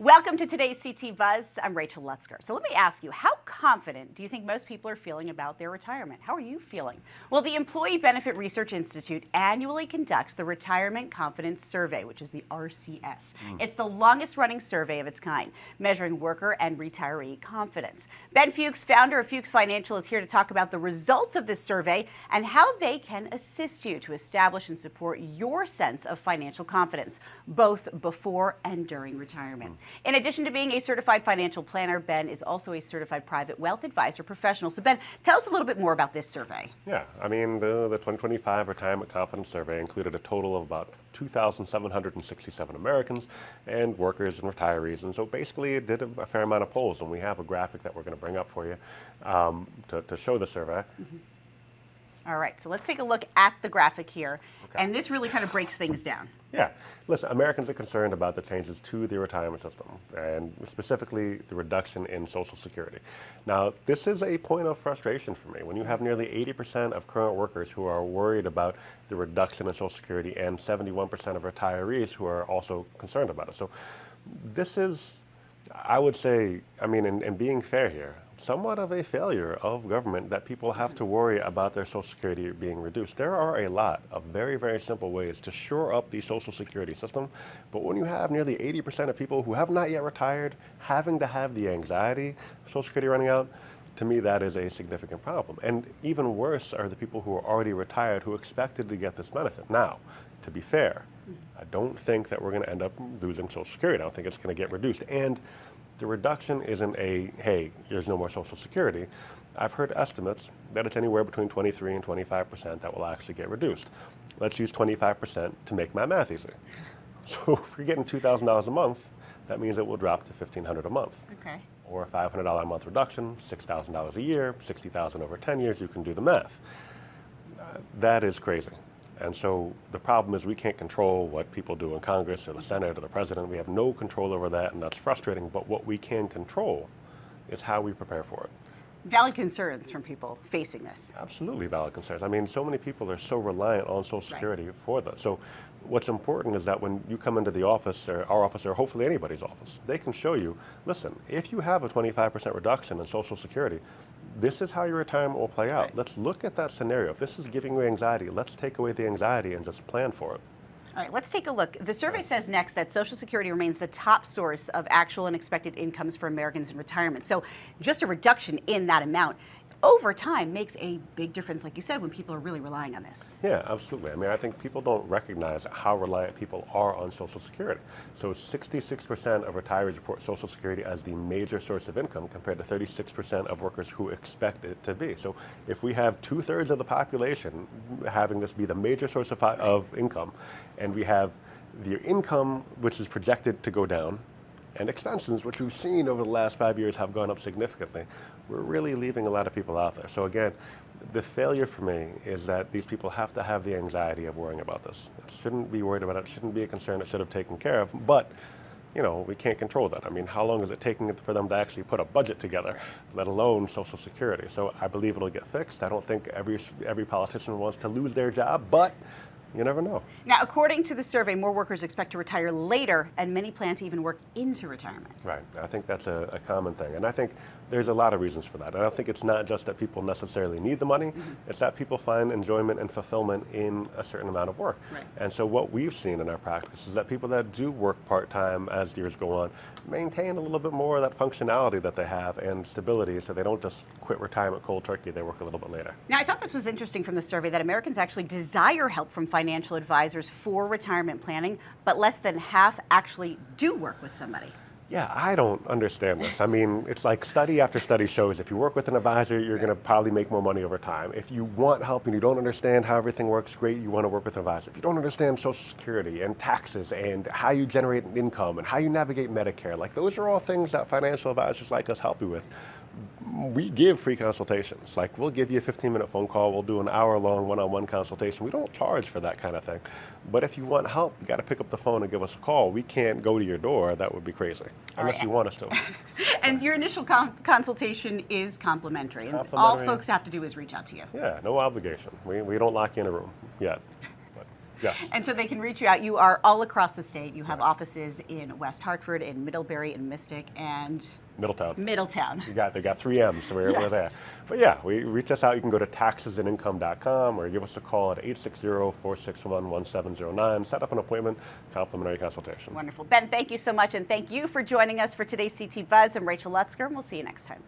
Welcome to today's CT Buzz. I'm Rachel Lutzker. So let me ask you, how confident do you think most people are feeling about their retirement? How are you feeling? Well, the Employee Benefit Research Institute annually conducts the Retirement Confidence Survey, which is the RCS. It's the longest running survey of its kind, measuring worker and retiree confidence. Ben Fuchs, founder of Fuchs Financial, is here to talk about the results of this survey and how they can assist you to establish and support your sense of financial confidence, both before and during retirement. In addition to being a certified financial planner, Ben is also a certified private wealth advisor professional. So Ben, tell us a little bit more about this survey. Yeah, I mean, the 2025 Retirement Confidence Survey included a total of about 2,767 Americans and workers and retirees. And so basically it did a fair amount of polls, and we have a graphic that we're going to bring up for you to show the survey. All right, so let's take a look at the graphic here. Okay. And this really kind of breaks things down. Yeah. Listen, Americans are concerned about the changes to the retirement system, and specifically the reduction in Social Security. Now, this is a point of frustration for me. When you have nearly 80% of current workers who are worried about the reduction in Social Security and 71% of retirees who are also concerned about it. So this is, I would say, I mean, and being fair here, somewhat of a failure of government that people have to worry about their Social Security being reduced. There are a lot of very, very simple ways to shore up the Social Security system, but when you have nearly 80% of people who have not yet retired having to have the anxiety of Social Security running out, to me that is a significant problem. And even worse are the people who are already retired who expected to get this benefit. Now, to be fair, I don't think that we're going to end up losing Social Security. I don't think it's going to get reduced. And the reduction isn't a, hey, there's no more Social Security. I've heard estimates that it's anywhere between 23 and 25% that will actually get reduced. Let's use 25% to make my math easy. So if you're getting $2,000 a month, that means it will drop to $1,500 a month. Okay. Or a $500 a month reduction, $6,000 a year, $60,000 over 10 years, you can do the math. That is crazy. And so the problem is we can't control what people do in Congress or the Senate or the President. We have no control over that, and that's frustrating. But what we can control is how we prepare for it. Valid concerns from people facing this. Absolutely valid concerns. I mean, so many people are so reliant on Social Security for that. So what's important is that when you come into the office, or our office, or hopefully anybody's office, they can show you, listen, if you have a 25% reduction in Social Security, this is how your retirement will play out. Let's look at that scenario. If this is giving you anxiety, let's take away the anxiety and just plan for it. All right, let's take a look. The survey says next that Social Security remains the top source of actual and expected incomes for Americans in retirement. So just a reduction in that amount over time makes a big difference, like you said, when people are really relying on this. Yeah, absolutely. I mean, I think people don't recognize how reliant people are on Social Security. So 66% of retirees report Social Security as the major source of income compared to 36% of workers who expect it to be. So if we have 2/3 of the population having this be the major source of income, and we have the income which is projected to go down, and expenses, which we've seen over the last 5 years have gone up significantly, we're really leaving a lot of people out there. So again, the failure for me is that these people have to have the anxiety of worrying about this. It shouldn't be worried about it, shouldn't be a concern it should have taken care of, but you know, we can't control that. I mean, how long is it taking for them to actually put a budget together, let alone Social Security? So I believe it'll get fixed. I don't think every politician wants to lose their job, but you never know. Now, according to the survey, more workers expect to retire later, and many plan to even work into retirement. Right. I think that's a common thing. And I think there's a lot of reasons for that. I don't think it's not just that people necessarily need the money, it's that people find enjoyment and fulfillment in a certain amount of work. Right. And so what we've seen in our practice is that people that do work part-time as years go on maintain a little bit more of that functionality that they have and stability, so they don't just quit retirement cold turkey, they work a little bit later. Now, I thought this was interesting from the survey that Americans actually desire help from financial advisors for retirement planning, but less than half actually do work with somebody. Yeah, I don't understand this. I mean, it's like study after study shows if you work with an advisor, you're going to probably make more money over time. If you want help and you don't understand how everything works, great, you want to work with an advisor. If you don't understand Social Security and taxes and how you generate an income and how you navigate Medicare, like those are all things that financial advisors like us help you with. We give free consultations. Like we'll give you a 15-minute phone call, we'll do an hour-long one-on-one consultation. We don't charge for that kind of thing. But if you want help, you got to pick up the phone and give us a call. We can't go to your door. That would be crazy, unless you want us to. And your initial consultation is complimentary. And all folks have to do is reach out to you. Yeah, no obligation. We don't lock you in a room yet. Yes. And so they can reach you out. You are all across the state. You have offices in West Hartford, in Middlebury, in Mystic, and Middletown. You they got 3 M's, so we're Yes. there. But yeah, reach us out. You can go to taxesandincome.com or give us a call at 860-461-1709. Set up an appointment, complimentary consultation. Wonderful. Ben, thank you so much, and thank you for joining us for today's CT Buzz. I'm Rachel Lutzker, and we'll see you next time.